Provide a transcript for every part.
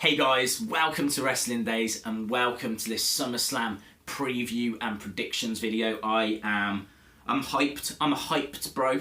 Hey guys, welcome to Wrestling Days and welcome to this Summerslam preview and predictions video. I'm hyped. I'm a hyped bro.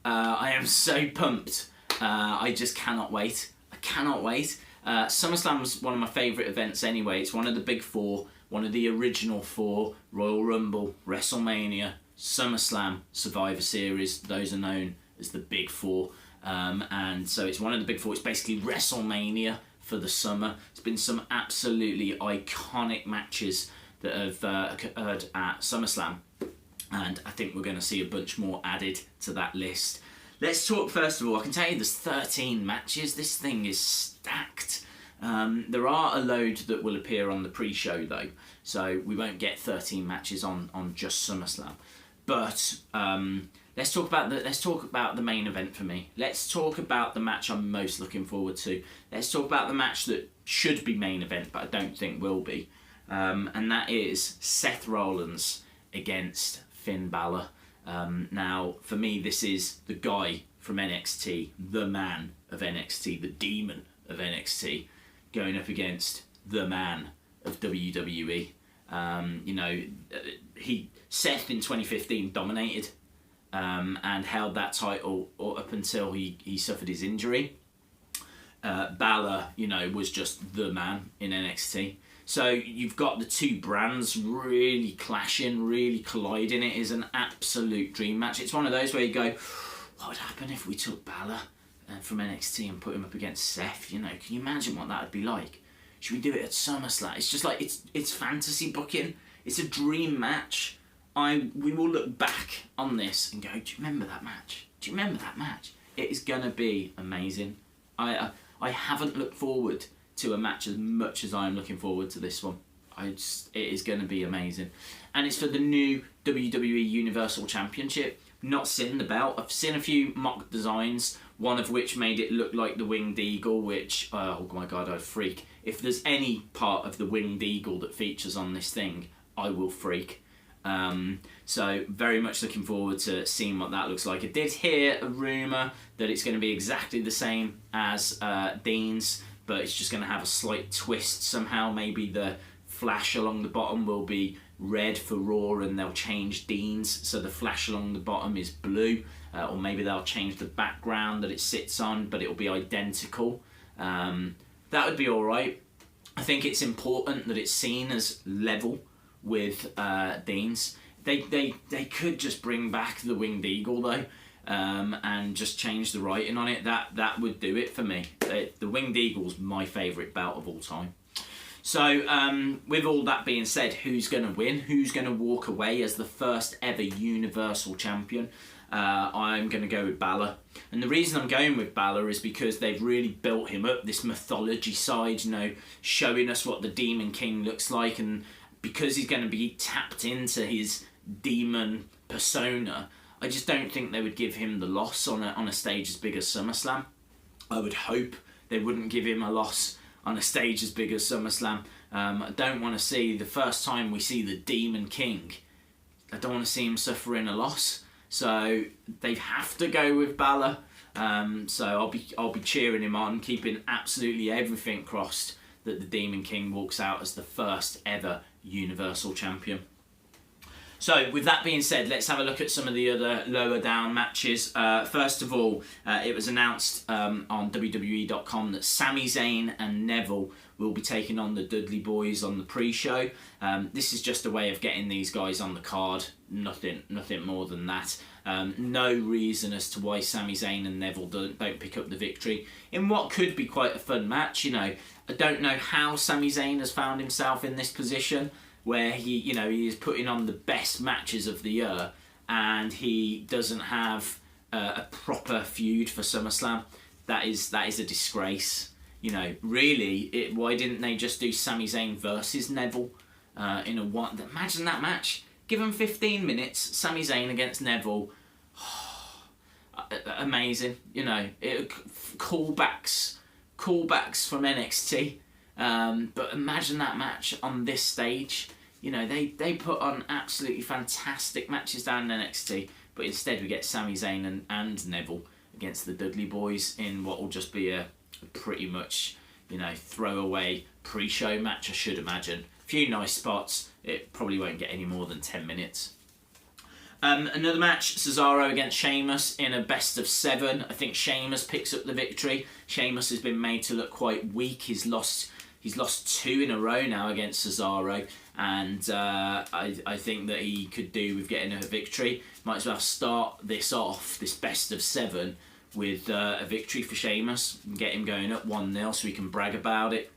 I am so pumped. I just cannot wait. I cannot wait. SummerSlam was one of my favourite events anyway. It's one of the big four, one of the original four: Royal Rumble, WrestleMania, SummerSlam, Survivor Series. Those are known as the big four. And so it's one of the big four. It's basically WrestleMania for the summer. It's been some absolutely iconic matches that have occurred at SummerSlam, and I think we're going to see a bunch more added to that list. Let's talk first of all. I can tell you there's 13 matches. This thing is stacked. There are a load that will appear on the pre-show though, so we won't get 13 matches on just SummerSlam. But let's talk about the main event for me. Let's talk about the match I'm most looking forward to. Let's talk about the match that should be main event, but I don't think will be. And that is Seth Rollins against Finn Balor. Now, for me, this is the guy from NXT, the man of NXT, the demon of NXT, going up against the man of WWE. Seth in 2015 dominated and held that title up until he suffered his injury. Balor, was just the man in NXT. So you've got the two brands really clashing, really colliding. It is an absolute dream match. It's one of those where you go, what would happen if we took Balor from NXT and put him up against Seth? Can you imagine what that would be like? Should we do it at SummerSlam? It's just like, it's fantasy booking. It's a dream match. We will look back on this and go, do you remember that match? Do you remember that match? It is going to be amazing. I haven't looked forward to a match as much as I'm looking forward to this one. It is going to be amazing. And it's for the new WWE Universal Championship. Not seen the belt. I've seen a few mock designs, one of which made it look like the Winged Eagle, which, oh my God, I'd freak. If there's any part of the Winged Eagle that features on this thing, I will freak. So very much looking forward to seeing what that looks like. I did hear a rumour that it's going to be exactly the same as Dean's, but it's just going to have a slight twist somehow. Maybe the flash along the bottom will be red for Raw and they'll change Dean's, so the flash along the bottom is blue, or maybe they'll change the background that it sits on, but it'll be identical. That would be alright. I think it's important that it's seen as level with Dean's. They could just bring back the Winged Eagle though, and just change the writing on it. That would do it for me. The Winged Eagle's my favourite belt of all time. So with all that being said, who's going to win? Who's going to walk away as the first ever Universal Champion? I'm going to go with Balor. And the reason I'm going with Balor is because they've really built him up, this mythology side, showing us what the Demon King looks like, and because he's going to be tapped into his demon persona, I just don't think they would give him the loss on a stage as big as SummerSlam. I would hope they wouldn't give him a loss on a stage as big as SummerSlam. I don't want to see, the first time we see the Demon King, I don't want to see him suffering a loss. So they have to go with Balor. So I'll be cheering him on, keeping absolutely everything crossed that the Demon King walks out as the first ever Universal Champion. So with that being said, let's have a look at some of the other lower down matches. First of all, it was announced on WWE.com that Sami Zayn and Neville will be taking on the Dudley Boys on the pre-show. This is just a way of getting these guys on the card. Nothing more than that. No reason as to why Sami Zayn and Neville don't pick up the victory in what could be quite a fun match. I don't know how Sami Zayn has found himself in this position where he is putting on the best matches of the year and he doesn't have a proper feud for SummerSlam. That is a disgrace. Really, why didn't they just do Sami Zayn versus Neville in a one? Imagine that match. Give them 15 minutes, Sami Zayn against Neville. Amazing. Callbacks from NXT. But imagine that match on this stage. They put on absolutely fantastic matches down in NXT, but instead we get Sami Zayn and Neville against the Dudley Boys in what will just be a pretty much throwaway pre-show match, I should imagine. A few nice spots. It probably won't get any more than 10 minutes. Another match, Cesaro against Sheamus in a best of 7. I think Sheamus picks up the victory. Sheamus has been made to look quite weak. He's lost 2 in a row now against Cesaro, and I think that he could do with getting a victory. Might as well start this off, this best of 7, with a victory for Sheamus and get him going up 1-0 so he can brag about it.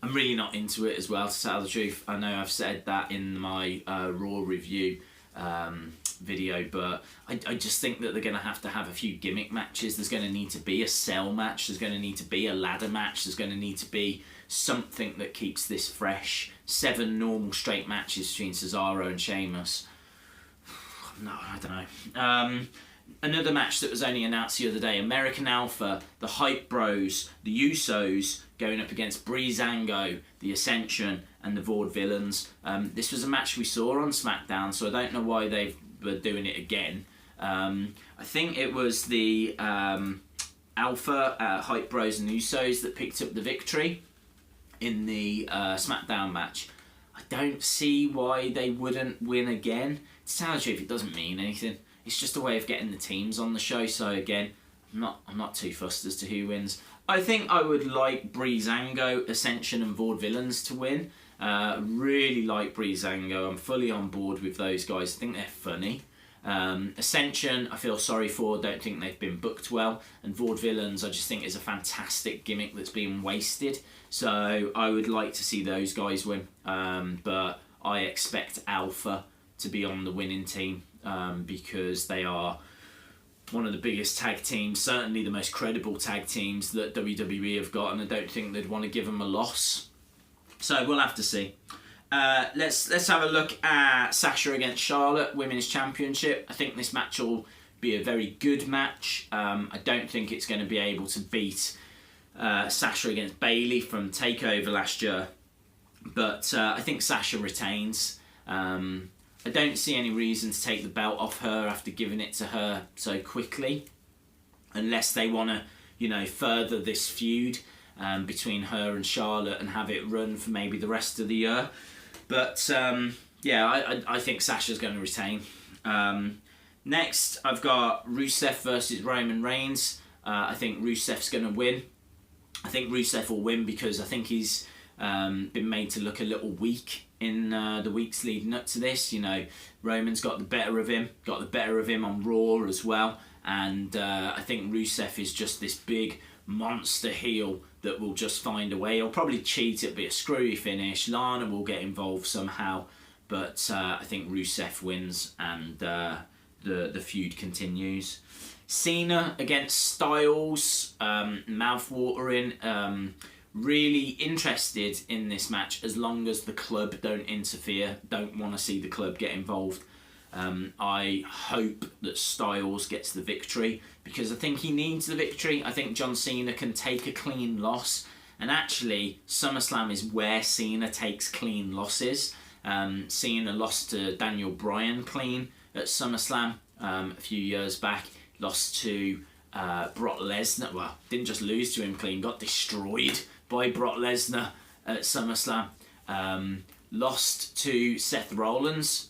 I'm really not into it as well, to tell the truth. I know I've said that in my Raw review video, but I just think that they're going to have a few gimmick matches. There's going to need to be a cell match. There's going to need to be a ladder match. There's going to need to be something that keeps this fresh. 7 normal straight matches between Cesaro and Sheamus. No, I don't know. Another match that was only announced the other day, American Alpha, the Hype Bros, the Usos going up against Breezango, the Ascension and the Vaudevillains. This was a match we saw on SmackDown, so I don't know why they were doing it again. I think it was the Alpha, Hype Bros and Usos that picked up the victory in the SmackDown match. I don't see why they wouldn't win again. To tell the truth, it doesn't mean anything. It's just a way of getting the teams on the show. So again, I'm not too fussed as to who wins. I think I would like Breezango, Ascension and Vaudevillains to win. Really like Breezango. I'm fully on board with those guys. I think they're funny. Ascension, I feel sorry for. Don't think they've been booked well. And Vaudevillains, I just think is a fantastic gimmick that's being wasted. So I would like to see those guys win. But I expect Alpha to be on the winning team. Because they are one of the biggest tag teams, certainly the most credible tag teams that WWE have got, and I don't think they'd want to give them a loss. So we'll have to see. Let's have a look at Sasha against Charlotte, Women's Championship. I think this match will be a very good match. I don't think it's going to be able to beat Sasha against Bayley from TakeOver last year, but I think Sasha retains. I don't see any reason to take the belt off her after giving it to her so quickly, unless they want to, further this feud between her and Charlotte and have it run for maybe the rest of the year. But I think Sasha's going to retain. Next, I've got Rusev versus Roman Reigns. I think Rusev's going to win. I think Rusev will win because I think he's been made to look a little weak in the weeks leading up to this. Roman's got the better of him on Raw as well, and I think Rusev is just this big monster heel that will just find a way. He'll probably cheat, it'll be a screwy finish, Lana will get involved somehow, but I think Rusev wins and the feud continues. Cena against Styles, mouth-watering. Really interested in this match as long as the club don't interfere, don't want to see the club get involved. I hope that Styles gets the victory because I think he needs the victory. I think John Cena can take a clean loss, and actually Summerslam is where Cena takes clean losses. Cena lost to Daniel Bryan clean at SummerSlam a few years back, lost to Brock Lesnar. Well, didn't just lose to him clean, got destroyed by Brock Lesnar at SummerSlam. Lost to Seth Rollins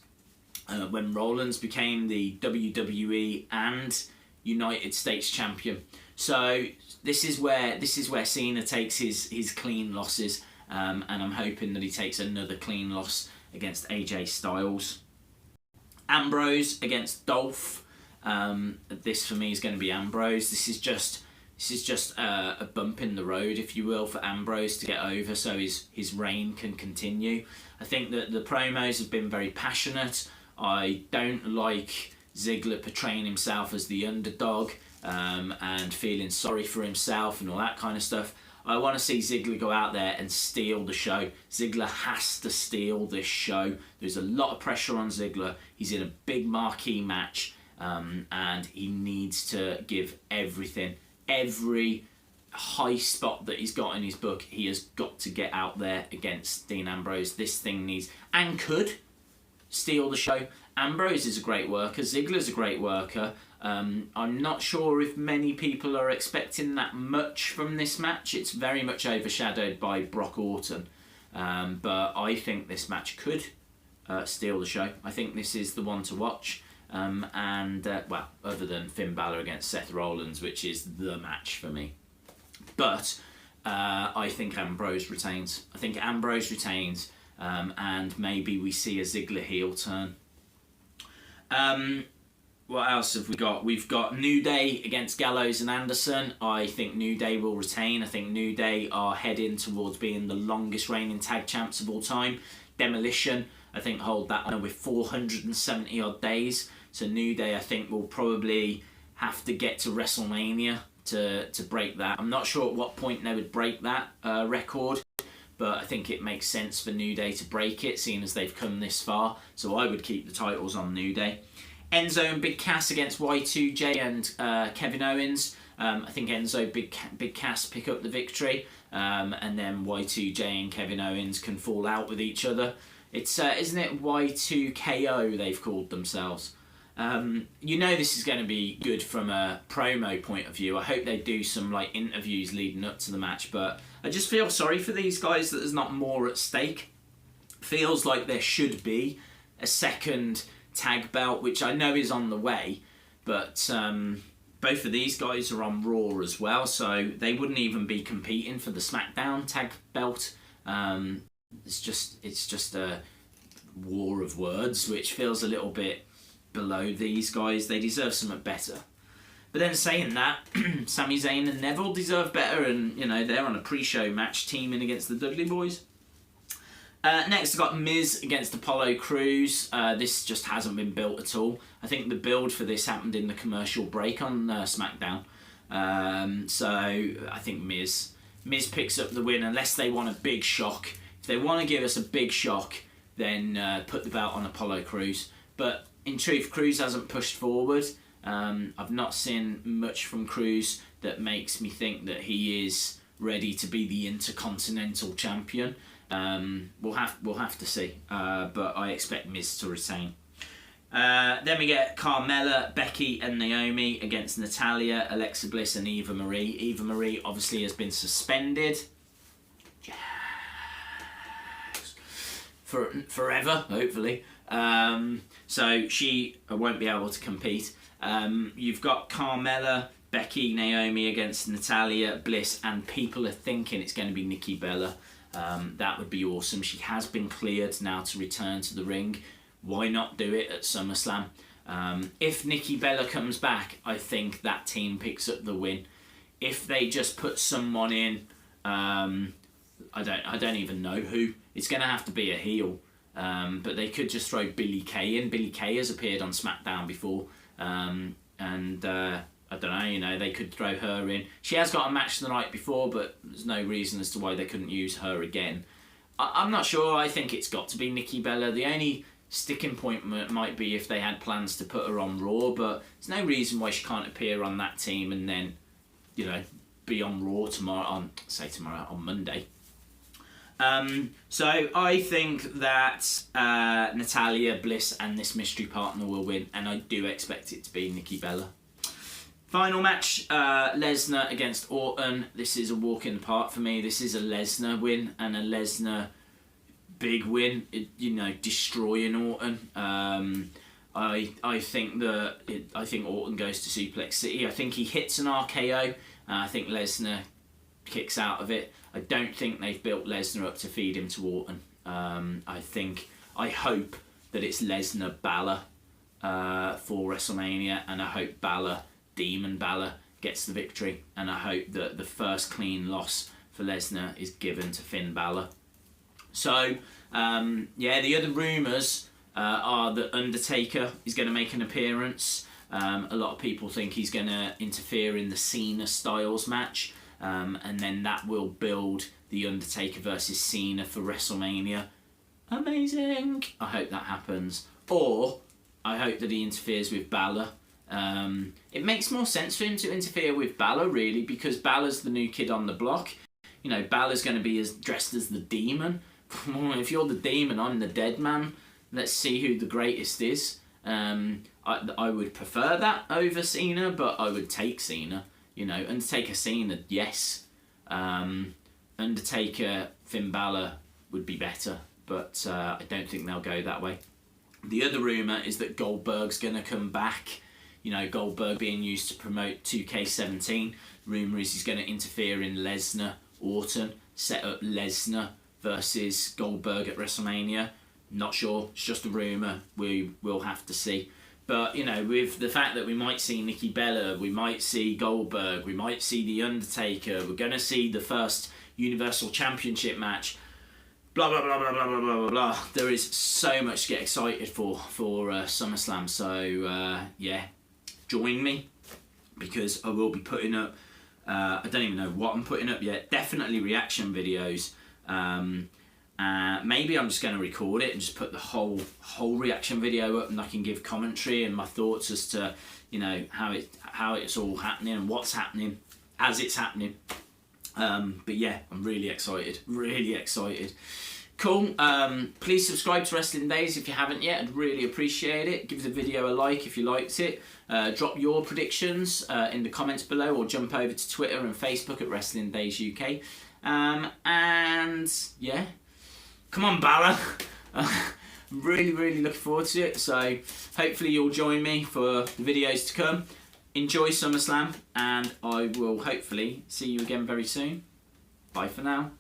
when Rollins became the WWE and United States champion. So this is where Cena takes his clean losses, and I'm hoping that he takes another clean loss against AJ Styles. Ambrose against Dolph. This for me is going to be Ambrose. This is just a bump in the road, if you will, for Ambrose to get over so his reign can continue. I think that the promos have been very passionate. I don't like Ziggler portraying himself as the underdog and feeling sorry for himself and all that kind of stuff. I want to see Ziggler go out there and steal the show. Ziggler has to steal this show. There's a lot of pressure on Ziggler. He's in a big marquee match, and he needs to give everything. Every high spot that he's got in his book, he has got to get out there against Dean Ambrose. This thing needs, and could, steal the show. Ambrose is a great worker. Ziggler's a great worker. I'm not sure if many people are expecting that much from this match. It's very much overshadowed by Brock Orton, but I think this match could steal the show. I think this is the one to watch. Well, other than Finn Balor against Seth Rollins, which is the match for me. But I think Ambrose retains. And maybe we see a Ziggler heel turn. What else have we got? We've got New Day against Gallows and Anderson. I think New Day will retain. I think New Day are heading towards being the longest reigning tag champs of all time. Demolition, I think, hold that honour with 470 odd days. So New Day, I think, will probably have to get to WrestleMania to break that. I'm not sure at what point they would break that record, but I think it makes sense for New Day to break it, seeing as they've come this far. So I would keep the titles on New Day. Enzo and Big Cass against Y2J and Kevin Owens. I think Enzo, Big Cass pick up the victory, and then Y2J and Kevin Owens can fall out with each other. It's isn't it Y2KO they've called themselves? You know this is going to be good from a promo point of view. I hope they do some interviews leading up to the match, but I just feel sorry for these guys that there's not more at stake. Feels like there should be a second tag belt, which I know is on the way, but both of these guys are on Raw as well, so they wouldn't even be competing for the SmackDown tag belt. It's just a war of words, which feels a little bit below these guys. They deserve something better. But then saying that, Sami Zayn and Neville deserve better, and they're on a pre-show match teaming against the Dudley Boys. Next, I've got Miz against Apollo Crews. This just hasn't been built at all. I think the build for this happened in the commercial break on SmackDown. So I think Miz picks up the win, unless they want a big shock. If they want to give us a big shock, then put the belt on Apollo Crews. But in truth, Crews hasn't pushed forward. I've not seen much from Crews that makes me think that he is ready to be the Intercontinental Champion. We'll have to see, but I expect Miz to retain. Then we get Carmella, Becky and Naomi against Natalya, Alexa Bliss and Eva Marie. Eva Marie obviously has been suspended. Yes. For forever, hopefully. So she won't be able to compete. You've got Carmella, Becky, Naomi against Natalya, Bliss, and people are thinking it's going to be Nikki Bella. That would be awesome. She has been cleared now to return to the ring. Why not do it at SummerSlam? If Nikki Bella comes back, I think that team picks up the win. If they just put someone in, I don't even know who. It's going to have to be a heel. But they could just throw Billie Kay in. Billie Kay has appeared on SmackDown before, I don't know, they could throw her in. She has got a match the night before, but there's no reason as to why they couldn't use her again. I'm not sure. I think it's got to be Nikki Bella. The only sticking point might be if they had plans to put her on Raw, but there's no reason why she can't appear on that team and then, be on Raw on Monday. So I think that Natalya, Bliss and this mystery partner will win, and I do expect it to be Nikki Bella. Final match, Lesnar against Orton. This is a walk in the park for me. This is a Lesnar win, and a Lesnar big win, destroying Orton. I think Orton goes to Suplex City. I think he hits an RKO. I think Lesnar kicks out of it. I don't think they've built Lesnar up to feed him to Orton. I hope that it's Lesnar Balor for WrestleMania, and I hope Demon Balor gets the victory, and I hope that the first clean loss for Lesnar is given to Finn Balor. So, the other rumours are that Undertaker is going to make an appearance. A lot of people think he's going to interfere in the Cena-Styles match, and then that will build the Undertaker versus Cena for WrestleMania. Amazing! I hope that happens. Or, I hope that he interferes with Balor. It makes more sense for him to interfere with Balor, really, because Balor's the new kid on the block. Balor's going to be dressed as the Demon. If you're the Demon, I'm the dead man. Let's see who the greatest is. I would prefer that over Cena, but I would take Cena. You know, Undertaker, Cena, yes. Undertaker, Finn Balor would be better, but I don't think they'll go that way. The other rumour is that Goldberg's going to come back. You know, Goldberg being used to promote 2K17. Rumour is he's going to interfere in Lesnar, Orton, set up Lesnar versus Goldberg at WrestleMania. Not sure, it's just a rumour. We will have to see. But, you know, with the fact that we might see Nikki Bella, we might see Goldberg, we might see The Undertaker, we're going to see the first Universal Championship match, blah, blah, blah, blah, blah, blah, blah, blah. There is so much to get excited for SummerSlam. So, yeah, join me, because I will be putting up, I don't even know what I'm putting up yet, definitely reaction videos. Maybe I'm just going to record it and just put the whole reaction video up, and I can give commentary and my thoughts as to, you know, how it's all happening and what's happening as it's happening. But yeah, I'm really excited, really excited. Cool. Please subscribe to Wrestling Days if you haven't yet. I'd really appreciate it. Give the video a like if you liked it. Drop your predictions in the comments below, or jump over to Twitter and Facebook at Wrestling Days UK. And yeah, come on, Balor. Really, really looking forward to it. So hopefully you'll join me for the videos to come. Enjoy SummerSlam, and I will hopefully see you again very soon. Bye for now.